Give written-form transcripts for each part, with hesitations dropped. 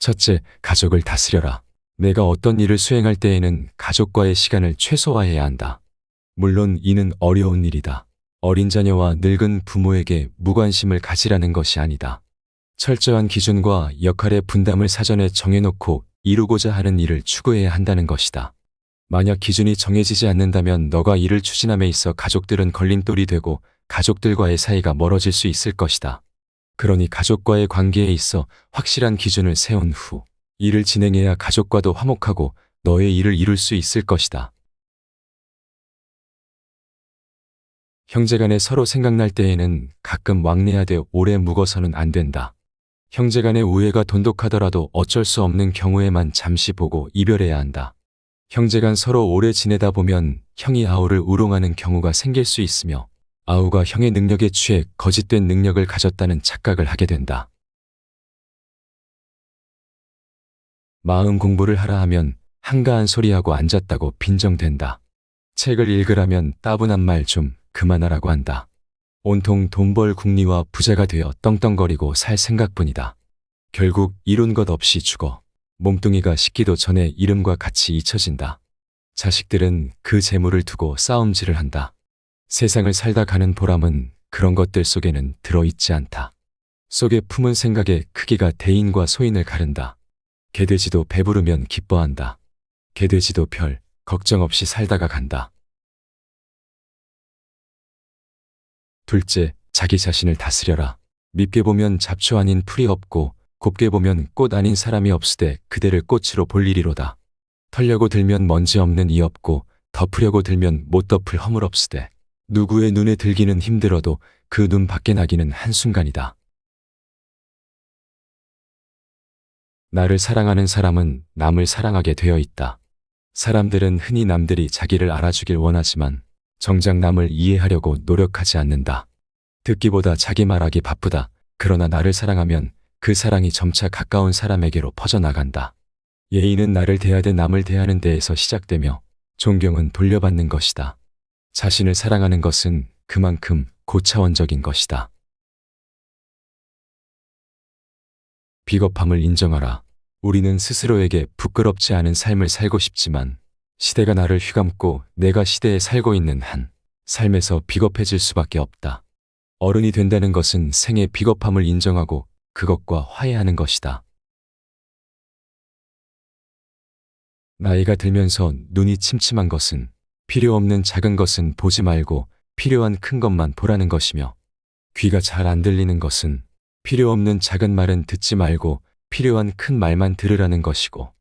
첫째, 가족을 다스려라. 내가 어떤 일을 수행할 때에는 가족과의 시간을 최소화해야 한다. 물론 이는 어려운 일이다. 어린 자녀와 늙은 부모에게 무관심을 가지라는 것이 아니다. 철저한 기준과 역할의 분담을 사전에 정해놓고 이루고자 하는 일을 추구해야 한다는 것이다. 만약 기준이 정해지지 않는다면 너가 일을 추진함에 있어 가족들은 걸림돌이 되고 가족들과의 사이가 멀어질 수 있을 것이다. 그러니 가족과의 관계에 있어 확실한 기준을 세운 후 일을 진행해야 가족과도 화목하고 너의 일을 이룰 수 있을 것이다. 형제간에 서로 생각날 때에는 가끔 왕래하되 오래 묵어서는 안 된다. 형제간의 우애가 돈독하더라도 어쩔 수 없는 경우에만 잠시 보고 이별해야 한다. 형제간 서로 오래 지내다 보면 형이 아우를 우롱하는 경우가 생길 수 있으며 아우가 형의 능력에 취해 거짓된 능력을 가졌다는 착각을 하게 된다. 마음 공부를 하라 하면 한가한 소리하고 앉았다고 빈정된다. 책을 읽으라면 따분한 말 좀 그만하라고 한다. 온통 돈벌 궁리와 부자가 되어 떵떵거리고 살 생각뿐이다. 결국 이룬 것 없이 죽어 몸뚱이가 식기도 전에 이름과 같이 잊혀진다. 자식들은 그 재물을 두고 싸움질을 한다. 세상을 살다 가는 보람은 그런 것들 속에는 들어있지 않다. 속에 품은 생각의 크기가 대인과 소인을 가른다. 개돼지도 배부르면 기뻐한다. 개돼지도 별 걱정 없이 살다가 간다. 둘째, 자기 자신을 다스려라. 밉게 보면 잡초 아닌 풀이 없고 곱게 보면 꽃 아닌 사람이 없으되 그대를 꽃으로 볼 일이로다. 털려고 들면 먼지 없는 이 없고 덮으려고 들면 못 덮을 허물 없으되 누구의 눈에 들기는 힘들어도 그 눈 밖에 나기는 한순간이다. 나를 사랑하는 사람은 남을 사랑하게 되어 있다. 사람들은 흔히 남들이 자기를 알아주길 원하지만 정작 남을 이해하려고 노력하지 않는다. 듣기보다 자기 말하기 바쁘다. 그러나 나를 사랑하면 그 사랑이 점차 가까운 사람에게로 퍼져나간다. 예의는 나를 대하되 남을 대하는 데에서 시작되며 존경은 돌려받는 것이다. 자신을 사랑하는 것은 그만큼 고차원적인 것이다. 비겁함을 인정하라. 우리는 스스로에게 부끄럽지 않은 삶을 살고 싶지만 시대가 나를 휘감고 내가 시대에 살고 있는 한 삶에서 비겁해질 수밖에 없다. 어른이 된다는 것은 생의 비겁함을 인정하고 그것과 화해하는 것이다. 나이가 들면서 눈이 침침한 것은 필요 없는 작은 것은 보지 말고 필요한 큰 것만 보라는 것이며 귀가 잘 안 들리는 것은 필요 없는 작은 말은 듣지 말고 필요한 큰 말만 들으라는 것이고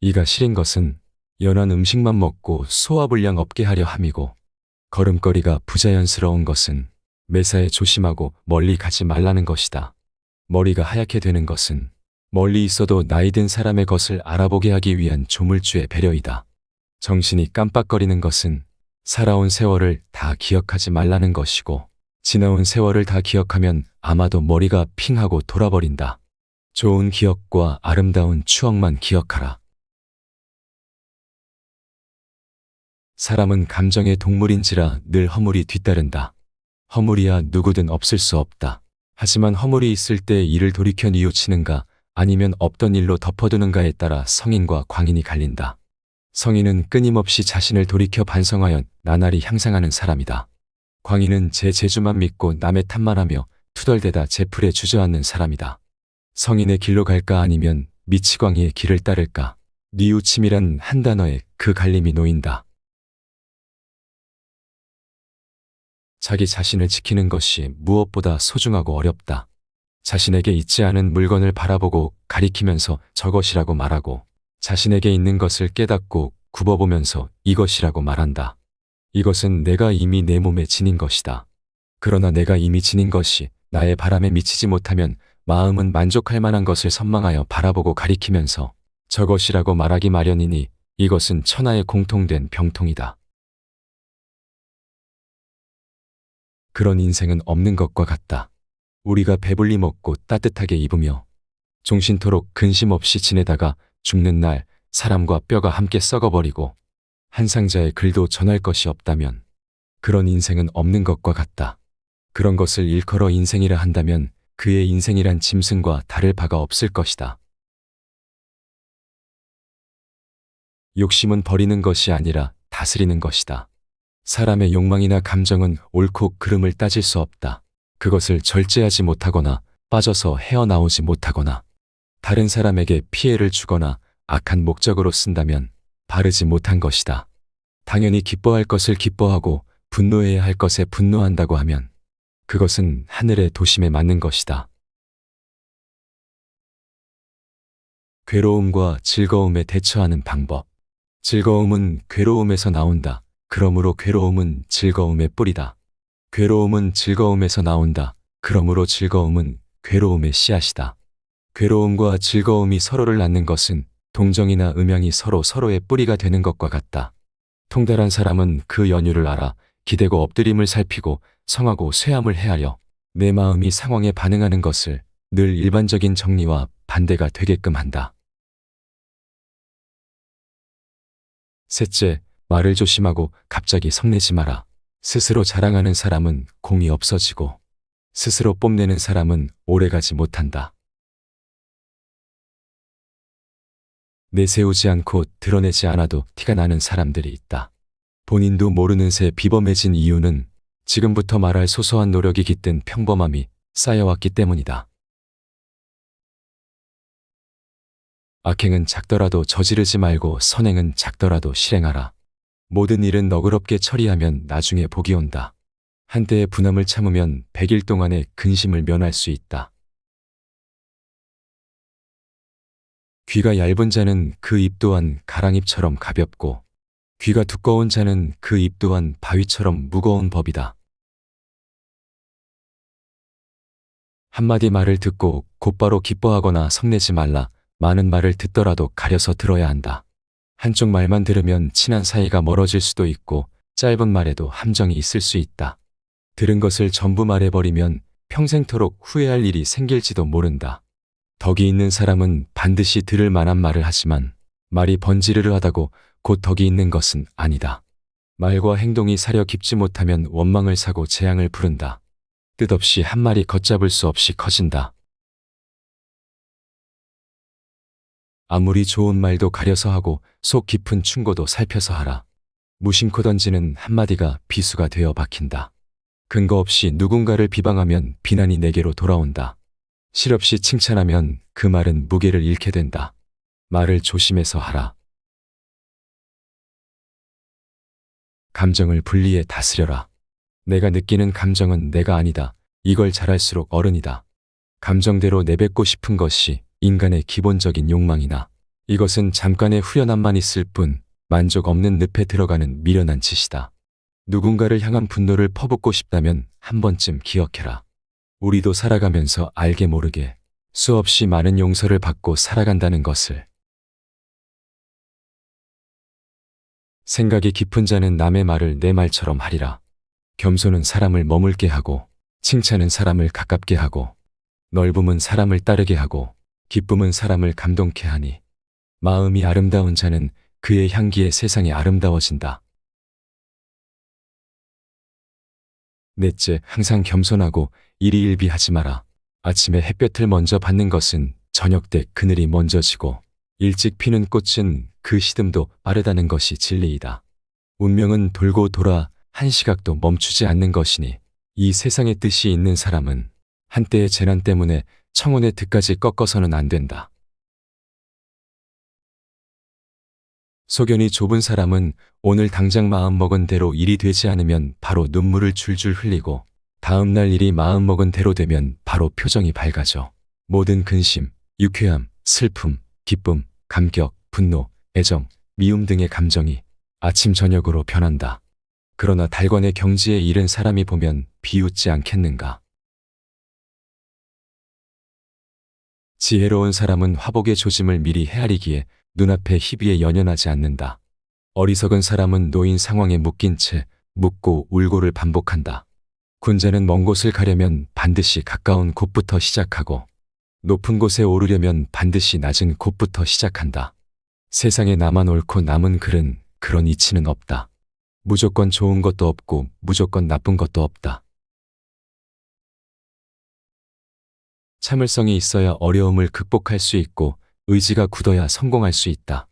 이가 시린 것은 연한 음식만 먹고 소화불량 없게 하려 함이고 걸음걸이가 부자연스러운 것은 매사에 조심하고 멀리 가지 말라는 것이다. 머리가 하얗게 되는 것은 멀리 있어도 나이 든 사람의 것을 알아보게 하기 위한 조물주의 배려이다. 정신이 깜빡거리는 것은 살아온 세월을 다 기억하지 말라는 것이고 지나온 세월을 다 기억하면 아마도 머리가 핑하고 돌아버린다. 좋은 기억과 아름다운 추억만 기억하라. 사람은 감정의 동물인지라 늘 허물이 뒤따른다. 허물이야 누구든 없을 수 없다. 하지만 허물이 있을 때 이를 돌이켜 뉘우치는가 아니면 없던 일로 덮어두는가에 따라 성인과 광인이 갈린다. 성인은 끊임없이 자신을 돌이켜 반성하여 나날이 향상하는 사람이다. 광인은 제 재주만 믿고 남의 탓만 하며 투덜대다 제 풀에 주저앉는 사람이다. 성인의 길로 갈까 아니면 미치광이의 길을 따를까? 뉘우침이란 한 단어에 그 갈림이 놓인다. 자기 자신을 지키는 것이 무엇보다 소중하고 어렵다. 자신에게 있지 않은 물건을 바라보고 가리키면서 저것이라고 말하고 자신에게 있는 것을 깨닫고 굽어보면서 이것이라고 말한다. 이것은 내가 이미 내 몸에 지닌 것이다. 그러나 내가 이미 지닌 것이 나의 바람에 미치지 못하면 마음은 만족할 만한 것을 선망하여 바라보고 가리키면서 저것이라고 말하기 마련이니 이것은 천하의 공통된 병통이다. 그런 인생은 없는 것과 같다. 우리가 배불리 먹고 따뜻하게 입으며 종신토록 근심 없이 지내다가 죽는 날 사람과 뼈가 함께 썩어버리고 한 상자의 글도 전할 것이 없다면 그런 인생은 없는 것과 같다. 그런 것을 일컬어 인생이라 한다면 그의 인생이란 짐승과 다를 바가 없을 것이다. 욕심은 버리는 것이 아니라 다스리는 것이다. 사람의 욕망이나 감정은 옳고 그름을 따질 수 없다. 그것을 절제하지 못하거나 빠져서 헤어나오지 못하거나 다른 사람에게 피해를 주거나 악한 목적으로 쓴다면 바르지 못한 것이다. 당연히 기뻐할 것을 기뻐하고 분노해야 할 것에 분노한다고 하면 그것은 하늘의 도심에 맞는 것이다. 괴로움과 즐거움에 대처하는 방법. 즐거움은 괴로움에서 나온다. 그러므로 괴로움은 즐거움의 뿌리다. 괴로움은 즐거움에서 나온다. 그러므로 즐거움은 괴로움의 씨앗이다. 괴로움과 즐거움이 서로를 낳는 것은 동정이나 음양이 서로 서로의 뿌리가 되는 것과 같다. 통달한 사람은 그 연유를 알아 기대고 엎드림을 살피고 성하고 쇠함을 헤아려 내 마음이 상황에 반응하는 것을 늘 일반적인 정리와 반대가 되게끔 한다. 셋째, 말을 조심하고 갑자기 성내지 마라. 스스로 자랑하는 사람은 공이 없어지고 스스로 뽐내는 사람은 오래가지 못한다. 내세우지 않고 드러내지 않아도 티가 나는 사람들이 있다. 본인도 모르는 새 비범해진 이유는 지금부터 말할 소소한 노력이 깃든 평범함이 쌓여왔기 때문이다. 악행은 작더라도 저지르지 말고 선행은 작더라도 실행하라. 모든 일은 너그럽게 처리하면 나중에 복이 온다. 한때의 분함을 참으면 100일 동안의 근심을 면할 수 있다. 귀가 얇은 자는 그 입 또한 가랑잎처럼 가볍고 귀가 두꺼운 자는 그 입 또한 바위처럼 무거운 법이다. 한마디 말을 듣고 곧바로 기뻐하거나 성내지 말라. 많은 말을 듣더라도 가려서 들어야 한다. 한쪽 말만 들으면 친한 사이가 멀어질 수도 있고 짧은 말에도 함정이 있을 수 있다. 들은 것을 전부 말해버리면 평생토록 후회할 일이 생길지도 모른다. 덕이 있는 사람은 반드시 들을 만한 말을 하지만 말이 번지르르하다고 곧 덕이 있는 것은 아니다. 말과 행동이 사려 깊지 못하면 원망을 사고 재앙을 부른다. 뜻없이 한 말이 걷잡을 수 없이 커진다. 아무리 좋은 말도 가려서 하고 속 깊은 충고도 살펴서 하라. 무심코 던지는 한마디가 비수가 되어 박힌다. 근거 없이 누군가를 비방하면 비난이 내게로 돌아온다. 실없이 칭찬하면 그 말은 무게를 잃게 된다. 말을 조심해서 하라. 감정을 분리해 다스려라. 내가 느끼는 감정은 내가 아니다. 이걸 잘할수록 어른이다. 감정대로 내뱉고 싶은 것이 인간의 기본적인 욕망이나 이것은 잠깐의 후련함만 있을 뿐 만족 없는 늪에 들어가는 미련한 짓이다. 누군가를 향한 분노를 퍼붓고 싶다면 한 번쯤 기억해라. 우리도 살아가면서 알게 모르게 수없이 많은 용서를 받고 살아간다는 것을. 생각이 깊은 자는 남의 말을 내 말처럼 하리라. 겸손은 사람을 머물게 하고 칭찬은 사람을 가깝게 하고 넓음은 사람을 따르게 하고 기쁨은 사람을 감동케 하니 마음이 아름다운 자는 그의 향기에 세상이 아름다워진다. 넷째, 항상 겸손하고 일희일비하지 마라. 아침에 햇볕을 먼저 받는 것은 저녁 때 그늘이 먼저 지고 일찍 피는 꽃은 그 시듬도 빠르다는 것이 진리이다. 운명은 돌고 돌아 한 시각도 멈추지 않는 것이니 이 세상의 뜻이 있는 사람은 한때의 재난 때문에 청혼의 득까지 꺾어서는 안 된다. 소견이 좁은 사람은 오늘 당장 마음먹은 대로 일이 되지 않으면 바로 눈물을 줄줄 흘리고 다음 날 일이 마음먹은 대로 되면 바로 표정이 밝아져. 모든 근심, 유쾌함, 슬픔, 기쁨, 감격, 분노, 애정, 미움 등의 감정이 아침 저녁으로 변한다. 그러나 달관의 경지에 이른 사람이 보면 비웃지 않겠는가. 지혜로운 사람은 화복의 조짐을 미리 헤아리기에 눈앞의 희비에 연연하지 않는다. 어리석은 사람은 놓인 상황에 묶인 채 묻고 울고를 반복한다. 군자는 먼 곳을 가려면 반드시 가까운 곳부터 시작하고 높은 곳에 오르려면 반드시 낮은 곳부터 시작한다. 세상에 나만 옳고 남은 글은 그런 이치는 없다. 무조건 좋은 것도 없고 무조건 나쁜 것도 없다. 참을성이 있어야 어려움을 극복할 수 있고 의지가 굳어야 성공할 수 있다.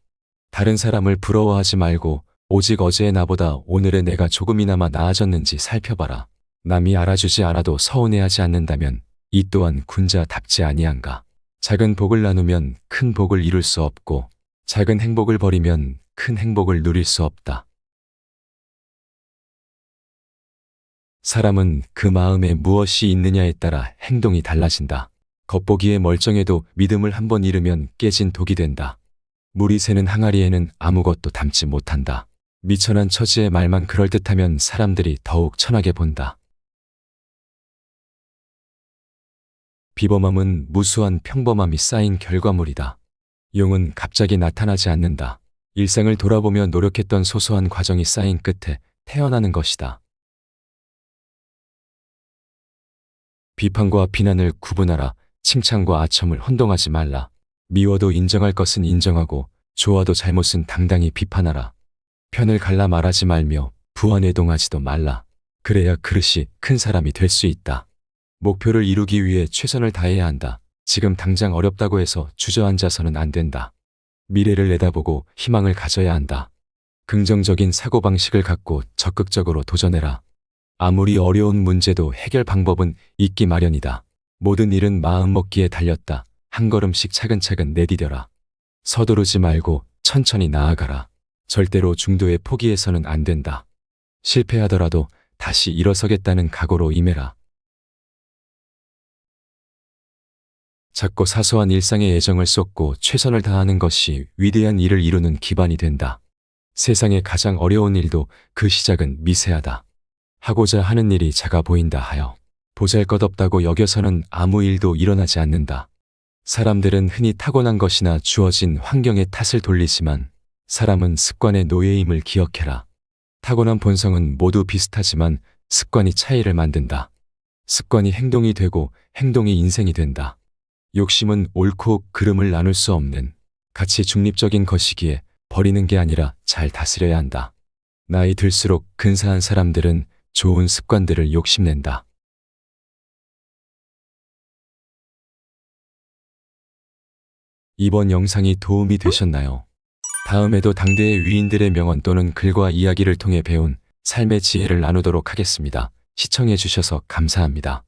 다른 사람을 부러워하지 말고 오직 어제의 나보다 오늘의 내가 조금이나마 나아졌는지 살펴봐라. 남이 알아주지 않아도 서운해하지 않는다면 이 또한 군자답지 아니한가. 작은 복을 나누면 큰 복을 이룰 수 없고 작은 행복을 버리면 큰 행복을 누릴 수 없다. 사람은 그 마음에 무엇이 있느냐에 따라 행동이 달라진다. 겉보기에 멀쩡해도 믿음을 한번 잃으면 깨진 독이 된다. 물이 새는 항아리에는 아무것도 담지 못한다. 미천한 처지의 말만 그럴듯하면 사람들이 더욱 천하게 본다. 비범함은 무수한 평범함이 쌓인 결과물이다. 용은 갑자기 나타나지 않는다. 일상을 돌아보며 노력했던 소소한 과정이 쌓인 끝에 태어나는 것이다. 비판과 비난을 구분하라. 칭찬과 아첨을 혼동하지 말라. 미워도 인정할 것은 인정하고 좋아도 잘못은 당당히 비판하라. 편을 갈라 말하지 말며 부안해동하지도 말라. 그래야 그릇이 큰 사람이 될 수 있다. 목표를 이루기 위해 최선을 다해야 한다. 지금 당장 어렵다고 해서 주저앉아서는 안 된다. 미래를 내다보고 희망을 가져야 한다. 긍정적인 사고방식을 갖고 적극적으로 도전해라. 아무리 어려운 문제도 해결 방법은 있기 마련이다. 모든 일은 마음먹기에 달렸다. 한 걸음씩 차근차근 내디뎌라. 서두르지 말고 천천히 나아가라. 절대로 중도에 포기해서는 안 된다. 실패하더라도 다시 일어서겠다는 각오로 임해라. 작고 사소한 일상에 애정을 쏟고 최선을 다하는 것이 위대한 일을 이루는 기반이 된다. 세상의 가장 어려운 일도 그 시작은 미세하다. 하고자 하는 일이 작아 보인다 하여 보잘것없다고 여겨서는 아무 일도 일어나지 않는다. 사람들은 흔히 타고난 것이나 주어진 환경의 탓을 돌리지만 사람은 습관의 노예임을 기억해라. 타고난 본성은 모두 비슷하지만 습관이 차이를 만든다. 습관이 행동이 되고 행동이 인생이 된다. 욕심은 옳고 그름을 나눌 수 없는 가치 중립적인 것이기에 버리는 게 아니라 잘 다스려야 한다. 나이 들수록 근사한 사람들은 좋은 습관들을 욕심낸다. 이번 영상이 도움이 되셨나요? 다음에도 당대의 위인들의 명언 또는 글과 이야기를 통해 배운 삶의 지혜를 나누도록 하겠습니다. 시청해 주셔서 감사합니다.